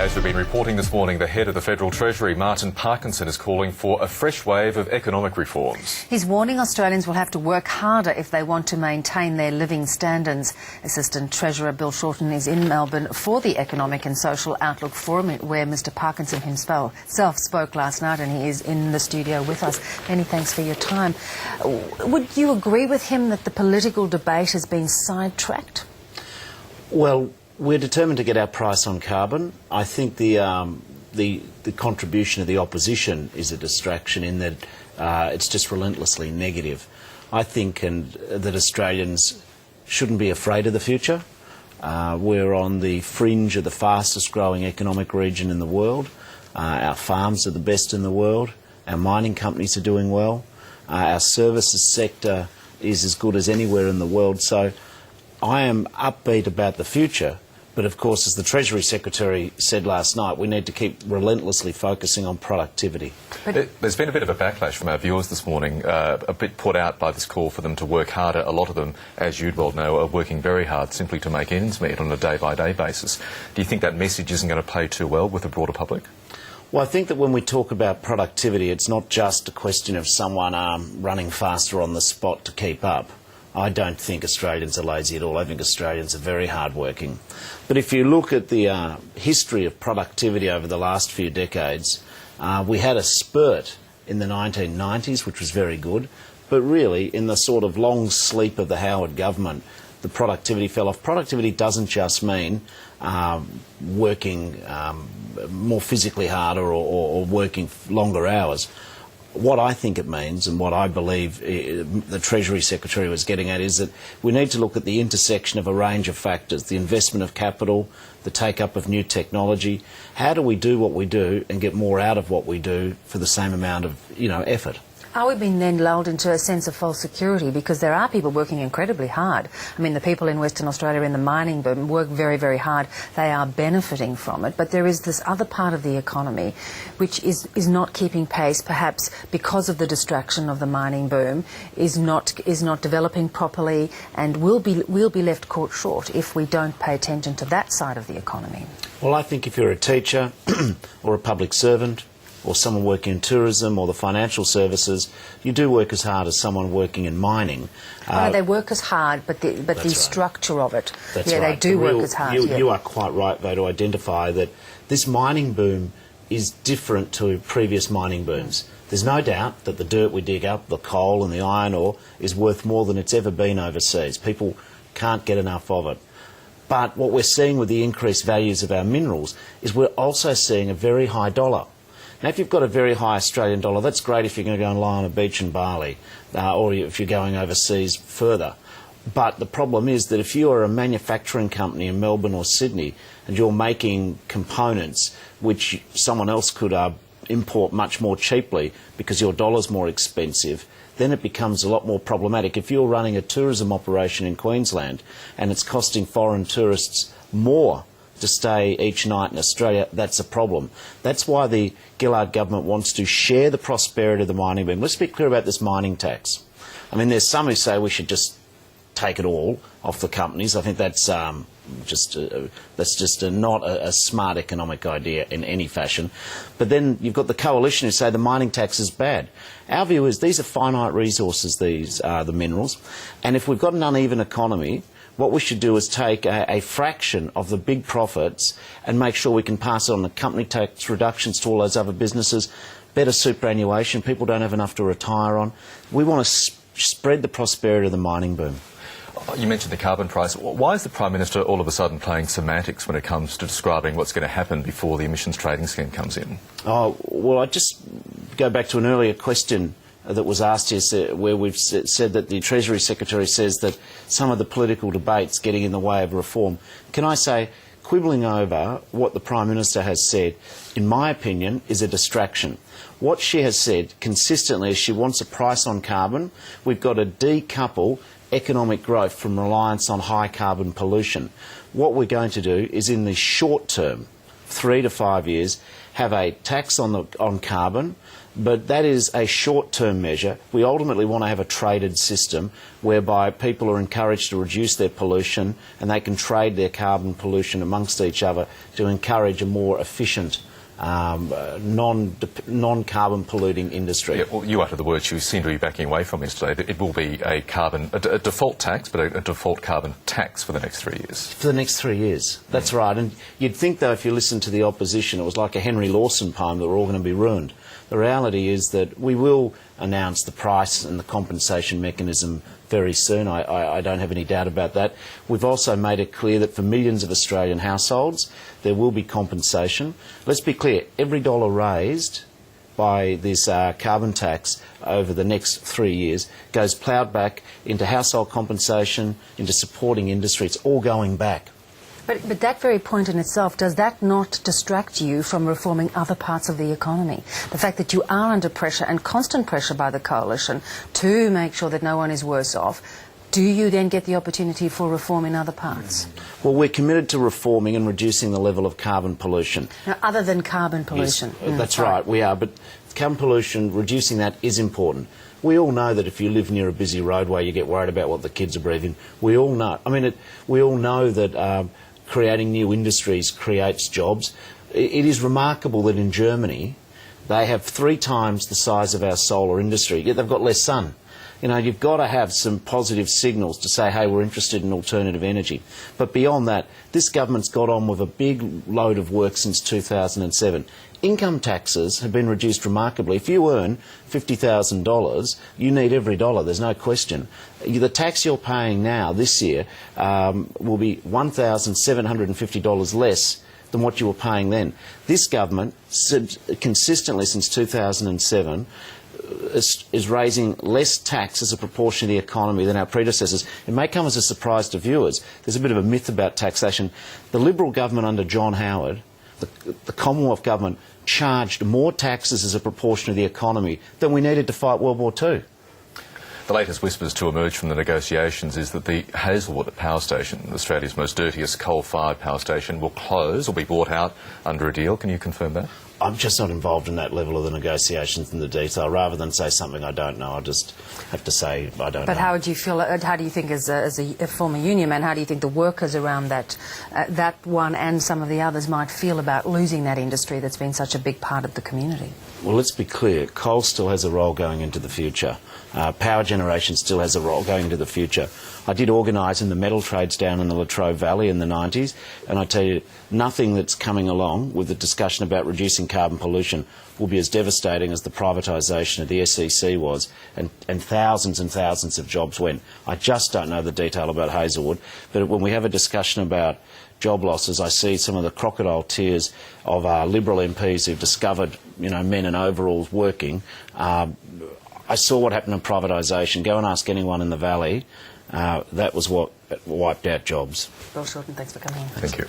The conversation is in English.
As we've been reporting this morning, the head of the Federal Treasury, Martin Parkinson, is calling for a fresh wave of economic reforms. He's warning Australians will have to work harder if they want to maintain their living standards. Assistant Treasurer Bill Shorten is in Melbourne for the Economic and Social Outlook Forum, where Mr Parkinson himself spoke last night, and he is in the studio with us. Many thanks for your time. Would you agree with him that the political debate has been sidetracked? Well, we're determined to get our price on carbon. I think the contribution of the opposition is a distraction in that it's just relentlessly negative. I think that Australians shouldn't be afraid of the future. We're on the fringe of the fastest growing economic region in the world. Our farms are the best in the world. Our mining companies are doing well. Our services sector is as good as anywhere in the world. So I am upbeat about the future. But of course, as the Treasury Secretary said last night, we need to keep relentlessly focusing on productivity. There's been a bit of a backlash from our viewers this morning, a bit put out by this call for them to work harder. A lot of them, as you'd well know, are working very hard simply to make ends meet on a day-by-day basis. Do you think that message isn't going to play too well with the broader public? Well, I think that when we talk about productivity, it's not just a question of someone running faster on the spot to keep up. I don't think Australians are lazy at all. I think Australians are very hard-working. But if you look at the history of productivity over the last few decades, we had a spurt in the 1990s, which was very good, but really, in the sort of long sleep of the Howard government, the productivity fell off. Productivity doesn't just mean working more physically harder or working longer hours. What I think it means, and what I believe the Treasury Secretary was getting at, is that we need to look at the intersection of a range of factors: the investment of capital, the take-up of new technology. How do we do what we do and get more out of what we do for the same amount of, effort? Are we being then lulled into a sense of false security? Because there are people working incredibly hard. I mean, the people in Western Australia in the mining boom work very, very hard. They are benefiting from it. But there is this other part of the economy which is not keeping pace, perhaps because of the distraction of the mining boom, is not developing properly, and we'll be left caught short if we don't pay attention to that side of the economy. Well, I think if you're a teacher or a public servant, or someone working in tourism or the financial services, you do work as hard as someone working in mining. They work as hard, but the right. Structure of it, that's right. They do work as hard. You are quite right, though, to identify that this mining boom is different to previous mining booms. There's no doubt that the dirt we dig up, the coal and the iron ore, is worth more than it's ever been overseas. People can't get enough of it. But what we're seeing with the increased values of our minerals is we're also seeing a very high dollar. Now, if you've got a very high Australian dollar, that's great if you're going to go and lie on a beach in Bali, or if you're going overseas further. But the problem is that if you are a manufacturing company in Melbourne or Sydney and you're making components which someone else could import much more cheaply because your dollar's more expensive, then it becomes a lot more problematic. If you're running a tourism operation in Queensland and it's costing foreign tourists more to stay each night in Australia, that's a problem. That's why the Gillard government wants to share the prosperity of the mining boom. Let's be clear about this mining tax. I mean, there's some who say we should just take it all off the companies. I think that's just not a smart economic idea in any fashion. But then you've got the coalition who say the mining tax is bad. Our view is these are finite resources, these are the minerals, and if we've got an uneven economy, what we should do is take a fraction of the big profits and make sure we can pass on the company tax reductions to all those other businesses, better superannuation, people don't have enough to retire on. We want to spread the prosperity of the mining boom. You mentioned the carbon price. Why is the Prime Minister all of a sudden playing semantics when it comes to describing what's going to happen before the emissions trading scheme comes in? Oh, well, I just go back to an earlier question that was asked here, where we've said that the Treasury Secretary says that some of the political debate's getting in the way of reform. Can I say, quibbling over what the Prime Minister has said, in my opinion, is a distraction. What she has said consistently is she wants a price on carbon. We've got to decouple economic growth from reliance on high carbon pollution. What we're going to do is, in the short term, 3 to 5 years, have a tax on carbon, but that is a short-term measure. We ultimately want to have a traded system whereby people are encouraged to reduce their pollution and they can trade their carbon pollution amongst each other to encourage a more efficient non-carbon polluting industry. Yeah, well, you uttered the words you seem to be backing away from yesterday. It will be a default tax, but a default carbon tax for the next 3 years. For the next 3 years, that's right. And you'd think, though, if you listen to the opposition, it was like a Henry Lawson poem that we're all going to be ruined. The reality is that we will announce the price and the compensation mechanism very soon. I don't have any doubt about that. We've also made it clear that for millions of Australian households, there will be compensation. Let's be clear, every dollar raised by this carbon tax over the next 3 years goes ploughed back into household compensation, into supporting industry. It's all going back. But that very point in itself, does that not distract you from reforming other parts of the economy? The fact that you are under pressure and constant pressure by the coalition to make sure that no one is worse off, do you then get the opportunity for reform in other parts? Well, we're committed to reforming and reducing the level of carbon pollution. Now, other than carbon pollution? Yes, that's right, we are. But carbon pollution, reducing that is important. We all know that if you live near a busy roadway, you get worried about what the kids are breathing. We all know. We all know that creating new industries creates jobs. It is remarkable that in Germany, they have 3 times the size of our solar industry, yet they've got less sun. You know, you've got to have some positive signals to say, hey, we're interested in alternative energy. But beyond that, this government's got on with a big load of work since 2007. Income taxes have been reduced remarkably. If you earn $50,000, you need every dollar, there's no question. The tax you're paying now, this year, will be $1,750 less than what you were paying then. This government, consistently since 2007, is raising less tax as a proportion of the economy than our predecessors. It may come as a surprise to viewers. There's a bit of a myth about taxation. The Liberal government under John Howard, the Commonwealth government, charged more taxes as a proportion of the economy than we needed to fight World War II. The latest whispers to emerge from the negotiations is that the Hazelwood power station, Australia's most dirtiest coal-fired power station, will close or be bought out under a deal. Can you confirm that? I'm just not involved in that level of the negotiations and the detail. Rather than say something I don't know, I just have to say I don't know. But how would you feel? How do you think, as a former union man, how do you think the workers around that one and some of the others might feel about losing that industry that's been such a big part of the community? Well, let's be clear. Coal still has a role going into the future. Power generation still has a role going into the future. I did organise in the metal trades down in the Latrobe Valley in the 90s, and I tell you, nothing that's coming along with the discussion about reducing carbon pollution will be as devastating as the privatisation of the SEC was, and thousands of jobs went. I just don't know the detail about Hazelwood, but when we have a discussion about job losses, I see some of the crocodile tears of Liberal MPs who've discovered, men in overalls working. I saw what happened in privatisation. Go and ask anyone in the Valley. That was what wiped out jobs. Bill Shorten, thanks for coming in. Thank you.